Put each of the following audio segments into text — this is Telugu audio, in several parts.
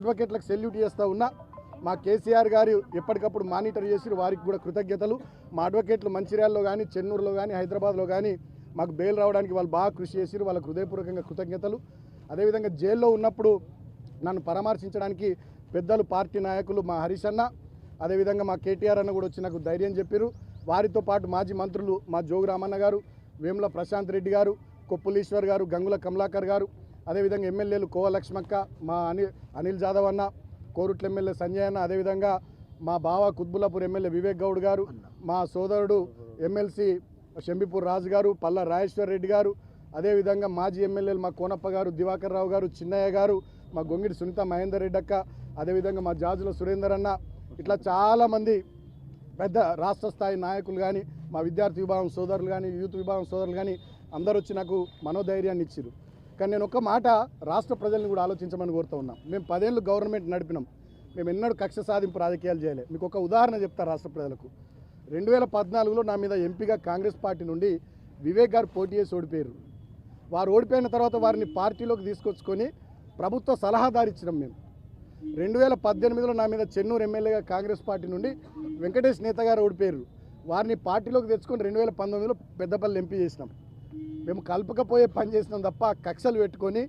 అడ్వకేట్లకు సెల్యూట్ చేస్తూ ఉన్నా. మా కేసీఆర్ గారు ఎప్పటికప్పుడు మానిటర్ చేసి వారికి కూడా కృతజ్ఞతలు. మా అడ్వకేట్లు మంచిర్యాలలో కానీ, చెన్నూరులో కానీ, హైదరాబాద్లో కానీ మాకు బెయిల్ రావడానికి వాళ్ళు బాగా కృషి చేసి వాళ్ళకు హృదయపూర్వకంగా కృతజ్ఞతలు. అదేవిధంగా జైల్లో ఉన్నప్పుడు నన్ను పరామర్శించడానికి పెద్దలు పార్టీ నాయకులు మా హరీష్ అన్న, అదేవిధంగా మా కేటీఆర్ అన్న కూడా వచ్చి నాకు ధైర్యం చెప్పారు. వారితో పాటు మాజీ మంత్రులు మా జోగు రామన్న గారు, వేముల ప్రశాంత్ రెడ్డి గారు, కొప్పులీశ్వర్ గారు, గంగుల కమలాకర్ గారు, అదేవిధంగా ఎమ్మెల్యేలు కోవ లక్ష్మక్క, మా అనిల్ జాదవ్ అన్న, కోరుట్ల ఎమ్మెల్యే సంజయ్ అన్న, అదేవిధంగా మా బావ కుత్బుల్లాపూర్ ఎమ్మెల్యే వివేక్ గౌడ్ గారు, మా సోదరుడు ఎమ్మెల్సీ షంబిపూర్ రాజు గారు, పల్లా రాజేశ్వర్ రెడ్డి గారు, అదేవిధంగా మాజీ ఎమ్మెల్యేలు మా కోనప్ప గారు, దివాకర్ రావు గారు, చిన్నయ్య గారు, మా గొంగిడి సునీత మహేందర్ రెడ్డి అక్క, అదేవిధంగా మా జాజుల సురేందర్ అన్న, ఇట్లా చాలామంది పెద్ద రాష్ట్ర స్థాయి నాయకులు కానీ, మా విద్యార్థి విభాగం సోదరులు కానీ, యూత్ విభాగం సోదరులు కానీ అందరూ వచ్చి నాకు మనోధైర్యాన్ని ఇచ్చారు. కానీ నేను ఒక మాట రాష్ట్ర ప్రజల్ని కూడా ఆలోచించమని కోరుతూ ఉన్నాం. మేము 10 ఏళ్ళు గవర్నమెంట్ నడిపినాం. మేము ఎన్నడూ కక్ష సాధింపు రాజకీయాలు చేయలే. మీకు ఒక ఉదాహరణ చెప్తా రాష్ట్ర ప్రజలకు. 2014లో నా మీద ఎంపీగా కాంగ్రెస్ పార్టీ నుండి వివేక్ గారు పోటీ చేసి ఓడిపోయారు. వారు ఓడిపోయిన తర్వాత వారిని పార్టీలోకి తీసుకొచ్చుకొని ప్రభుత్వ సలహాదారు ఇచ్చినాం మేము. 2018లో నా మీద చెన్నూరు ఎమ్మెల్యేగా కాంగ్రెస్ పార్టీ నుండి వెంకటేష్ నేత గారు ఓడిపోయారు. వారిని పార్టీలోకి తెచ్చుకొని 2019లో పెద్దపల్లి ఎంపీ చేసినాం. మేము కలుపుకపోయే పని చేసినాం తప్ప కక్షలు పెట్టుకొని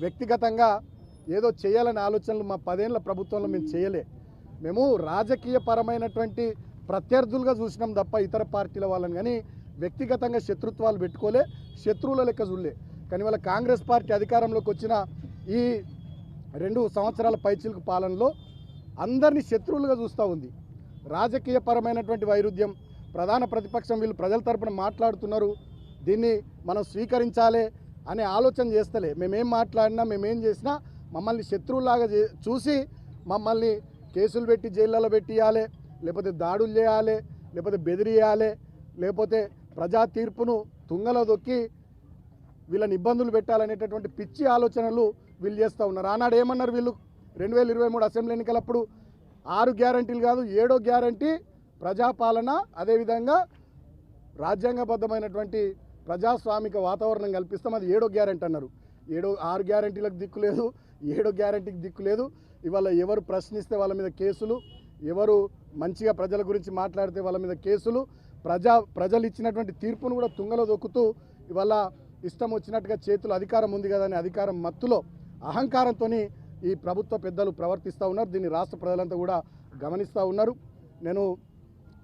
వ్యక్తిగతంగా ఏదో చేయాలనే ఆలోచనలు మా 10 ఏళ్ల ప్రభుత్వంలో మేము చేయలే. మేము రాజకీయపరమైనటువంటి ప్రత్యర్థులుగా చూసినాం తప్ప ఇతర పార్టీల వాళ్ళని కానీ వ్యక్తిగతంగా శత్రుత్వాలు పెట్టుకోలే, శత్రువుల లెక్క చూడలే. కానీ వాళ్ళ కాంగ్రెస్ పార్టీ అధికారంలోకి వచ్చిన ఈ 2 సంవత్సరాల పైచిలుకు పాలనలో అందరినీ శత్రువులుగా చూస్తూ ఉంది. రాజకీయపరమైనటువంటి వైరుధ్యం, ప్రధాన ప్రతిపక్షం వీళ్ళు ప్రజల తరపున మాట్లాడుతున్నారు, దీన్ని మనం స్వీకరించాలి అనే ఆలోచన చేస్తలే. మేమేం మాట్లాడినా మేమేం చేసినా మమ్మల్ని శత్రువులాగా చూసి మమ్మల్ని కేసులు పెట్టి జైళ్ళలో పెట్టియాలి, లేకపోతే దాడులు చేయాలి, లేకపోతే బెదిరియాలి, లేకపోతే ప్రజా తీర్పును తుంగలో దొక్కి వీళ్ళని ఇబ్బందులు పెట్టాలనేటటువంటి పిచ్చి ఆలోచనలు వీళ్ళు చేస్తూ ఉన్నారు. ఆనాడు ఏమన్నారు వీళ్ళు 2023 అసెంబ్లీ ఎన్నికలప్పుడు 6 గ్యారంటీలు కాదు 7వ గ్యారంటీ ప్రజాపాలన, అదేవిధంగా రాజ్యాంగబద్ధమైనటువంటి ప్రజాస్వామిక వాతావరణం కల్పిస్తాం, అది 7వ గ్యారంటీ అన్నారు. 6 గ్యారంటీలకు దిక్కు లేదు, 7వ గ్యారంటీకి దిక్కు లేదు. ఇవాళ ఎవరు ప్రశ్నిస్తే వాళ్ళ మీద కేసులు, ఎవరు మంచిగా ప్రజల గురించి మాట్లాడితే వాళ్ళ మీద కేసులు, ప్రజలు ఇచ్చినటువంటి తీర్పును కూడా తుంగలో దొక్కుతూ ఇవాళ ఇష్టం వచ్చినట్టుగా చేతులు అధికారం ఉంది కదా అని అధికారం మత్తులో అహంకారంతో ఈ ప్రభుత్వ పెద్దలు ప్రవర్తిస్తూ ఉన్నారు. దీన్ని రాష్ట్ర ప్రజలంతా కూడా గమనిస్తూ ఉన్నారు. నేను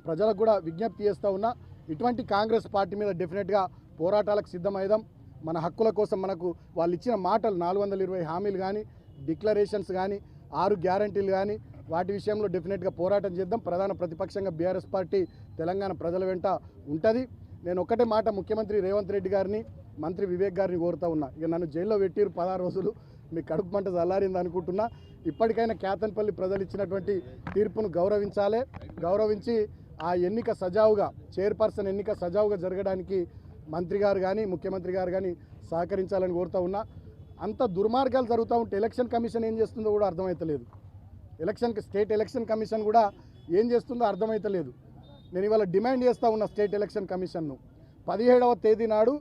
ప్రజలకు కూడా విజ్ఞప్తి చేస్తూ ఉన్నా, ఇటువంటి కాంగ్రెస్ పార్టీ మీద డెఫినెట్గా పోరాటాలకు సిద్ధమైదాం. మన హక్కుల కోసం మనకు వాళ్ళు ఇచ్చిన మాటలు 420 హామీలు కానీ, డిక్లరేషన్స్ కానీ, 6 గ్యారంటీలు కానీ వాటి విషయంలో డెఫినెట్గా పోరాటం చేద్దాం. ప్రధాన ప్రతిపక్షంగా బీఆర్ఎస్ పార్టీ తెలంగాణ ప్రజల వెంట ఉంటుంది. నేను ఒక్కటే మాట ముఖ్యమంత్రి రేవంత్ రెడ్డి గారిని, మంత్రి వివేక్ గారిని కోరుతూ ఉన్నా. ఇక నన్ను జైల్లో పెట్టిరు 16 రోజులు, మీ కడుపు మంట చల్లారింది అనుకుంటున్నా. ఇప్పటికైనా కేతన్పల్లి ప్రజలు ఇచ్చినటువంటి తీర్పును గౌరవించి ఆ ఎన్నిక సజావుగా, చైర్పర్సన్ ఎన్నిక సజావుగా జరగడానికి మంత్రి గారు కానీ ముఖ్యమంత్రి గారు కానీ సహకరించాలని కోరుతూ ఉన్నా. అంత దుర్మార్గాలు జరుగుతూ ఉంటే ఎలక్షన్ కమిషన్ ఏం చేస్తుందో కూడా అర్థమవుతలేదు. స్టేట్ ఎలక్షన్ కమిషన్ కూడా ఏం చేస్తుందో అర్థమవుతలేదు. నేను ఇవాళ డిమాండ్ చేస్తూ ఉన్నా స్టేట్ ఎలక్షన్ కమిషన్ను. 17వ తేదీ నాడు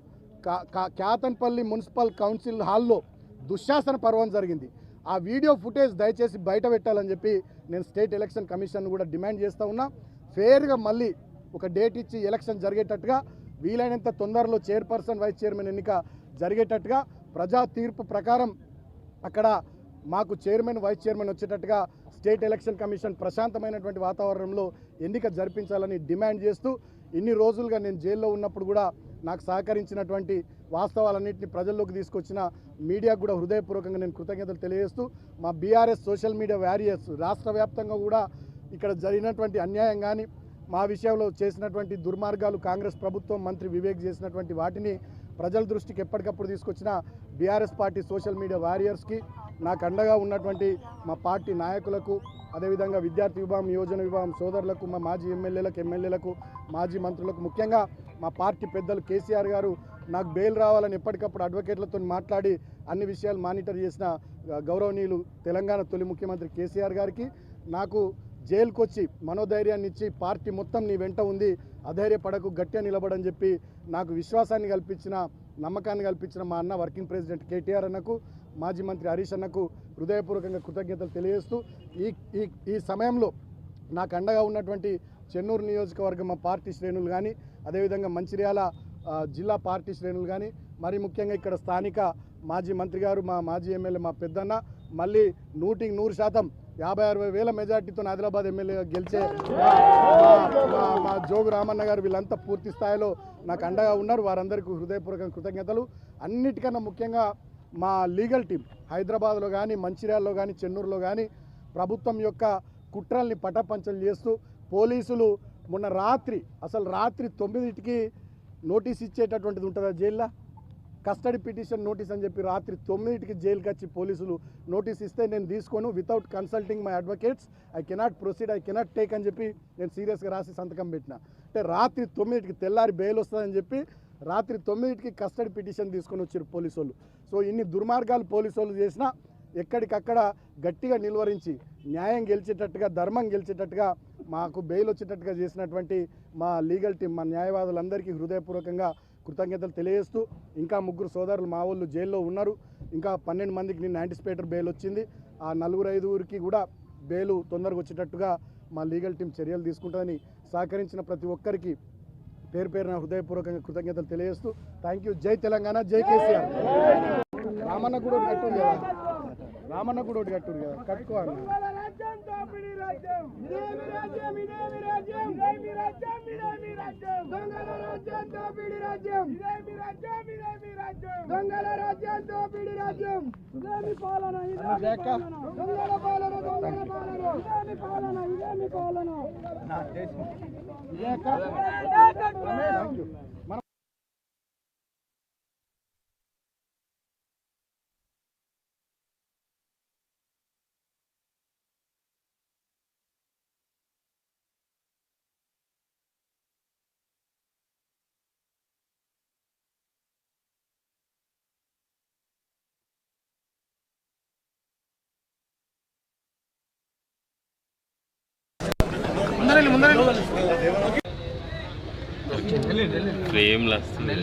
కేతన్పల్లి మున్సిపల్ కౌన్సిల్ హాల్లో దుశ్శాసన పర్వం జరిగింది. ఆ వీడియో ఫుటేజ్ దయచేసి బయట పెట్టాలని చెప్పి నేను స్టేట్ ఎలక్షన్ కమిషన్ కూడా డిమాండ్ చేస్తూ ఉన్నా. ఫేర్గా మళ్ళీ ఒక డేట్ ఇచ్చి ఎలక్షన్ జరిగేటట్టుగా, వీలైనంత తొందరలో చైర్పర్సన్ వైస్ చైర్మన్ ఎన్నిక జరిగేటట్టుగా, ప్రజా తీర్పు ప్రకారం అక్కడ మాకు చైర్మన్ వైస్ చైర్మన్ వచ్చేటట్టుగా స్టేట్ ఎలక్షన్ కమిషన్ ప్రశాంతమైనటువంటి వాతావరణంలో ఎన్నిక జరిపించాలని డిమాండ్ చేస్తూ, ఇన్ని రోజులుగా నేను జైల్లో ఉన్నప్పుడు కూడా నాకు సహకరించినటువంటి వాస్తవాలన్నింటినీ ప్రజల్లోకి తీసుకొచ్చిన మీడియాకు కూడా హృదయపూర్వకంగా నేను కృతజ్ఞతలు తెలియజేస్తూ, మా బీఆర్ఎస్ సోషల్ మీడియా వారియర్స్ రాష్ట్ర వ్యాప్తంగా కూడా ఇక్కడ జరిగినటువంటి అన్యాయం కానీ, మా విషయంలో చేసినటువంటి దుర్మార్గాలు, కాంగ్రెస్ ప్రభుత్వం మంత్రి వివేక్ చేసినటువంటి వాటిని ప్రజల దృష్టికి ఎప్పటికప్పుడు తీసుకొచ్చిన బీఆర్ఎస్ పార్టీ సోషల్ మీడియా వారియర్స్కి, నాకు అండగా ఉన్నటువంటి మా పార్టీ నాయకులకు, అదేవిధంగా విద్యార్థి విభాగం, యువజన విభాగం సోదరులకు, మా మాజీ ఎమ్మెల్యేలకు, మాజీ మంత్రులకు, ముఖ్యంగా మా పార్టీ పెద్దలు కేసీఆర్ గారు నాకు బెయిల్ రావాలని ఎప్పటికప్పుడు అడ్వకేట్లతో మాట్లాడి అన్ని విషయాలు మానిటర్ చేసిన గౌరవనీయులు తెలంగాణ తొలి ముఖ్యమంత్రి కేసీఆర్ గారికి, నాకు జైలుకు వచ్చి మనోధైర్యాన్ని ఇచ్చి పార్టీ మొత్తం నీ వెంట ఉంది, అధైర్యపడకు, గట్టిగా నిలబడని చెప్పి నాకు విశ్వాసాన్ని కల్పించిన, నమ్మకాన్ని కల్పించిన మా అన్న వర్కింగ్ ప్రెసిడెంట్ కేటీఆర్ అన్నకు, మాజీ మంత్రి హరీష్ అన్నకు హృదయపూర్వకంగా కృతజ్ఞతలు తెలియజేస్తూ ఈ సమయంలో నాకు అండగా ఉన్నటువంటి చెన్నూరు నియోజకవర్గం మా పార్టీ శ్రేణులు కానీ అదేవిధంగా మంచిర్యాల జిల్లా పార్టీ శ్రేణులు కానీ మరి ముఖ్యంగా ఇక్కడ స్థానిక మాజీ మంత్రి గారు మా మాజీ ఎమ్మెల్యే మా పెద్దన్న మళ్ళీ 100% 50-60 వేల మెజార్టీతో ఆదిలాబాద్ ఎమ్మెల్యేగా గెలిచే మా జోగు రామన్న గారు వీళ్ళంతా పూర్తి స్థాయిలో నాకు అండగా ఉన్నారు. వారందరికీ హృదయపూర్వక కృతజ్ఞతలు. అన్నిటికన్నా ముఖ్యంగా మా లీగల్ టీం హైదరాబాద్లో కానీ మంచిర్యాలలో కానీ చెన్నూరులో కానీ ప్రభుత్వం యొక్క కుట్రల్ని పటాపంచలు చేస్తూ పోలీసులు మొన్న రాత్రి 9కి నోటీస్ ఇచ్చేటటువంటిది ఉంటుందా జైల్లో, కస్టడీ పిటిషన్ నోటీస్ అని చెప్పి రాత్రి 9కి జైలుకి వచ్చి పోలీసులు నోటీస్ ఇస్తే నేను తీసుకోను, without consulting my advocates I cannot proceed, I cannot take అని చెప్పి నేను సీరియస్గా రాసి సంతకం పెట్టిన. అంటే రాత్రి 9కి తెల్లారి బెయిల్ వస్తుందని చెప్పి రాత్రి 9కి కస్టడీ పిటిషన్ తీసుకొని వచ్చారు పోలీసు వాళ్ళు. సో ఇన్ని దుర్మార్గాలు పోలీసు వాళ్ళు చేసినా ఎక్కడికక్కడ గట్టిగా నిలువరించి న్యాయం గెలిచేటట్టుగా ధర్మం గెలిచేటట్టుగా మాకు బెయిల్ వచ్చేటట్టుగా చేసినటువంటి మా లీగల్ టీం మా న్యాయవాదులందరికీ హృదయపూర్వకంగా కృతజ్ఞతలు తెలియజేస్తూ ఇంకా 3 సోదరులు మా వాళ్ళు జైల్లో ఉన్నారు. ఇంకా 12 మందికి నిన్న యాంటిసిపేటర్ బెయిల్ వచ్చింది. ఆ 4-5కి కూడా బెయిల్ తొందరగా వచ్చేటట్టుగా మా లీగల్ టీం చర్యలు తీసుకుంటుందని సహకరించిన ప్రతి ఒక్కరికి పేరు పేరున హృదయపూర్వకంగా కృతజ్ఞతలు తెలియజేస్తూ థ్యాంక్ యూ. జై తెలంగాణ, జై కేసీఆర్. రామన్న కూడా ఒకటి కట్టుడు కదా, రామన్న కూడా ఒకటి కట్టుడు కదా, కట్టుకోవాలి. ఫ్రేమ్లు వస్తుంది.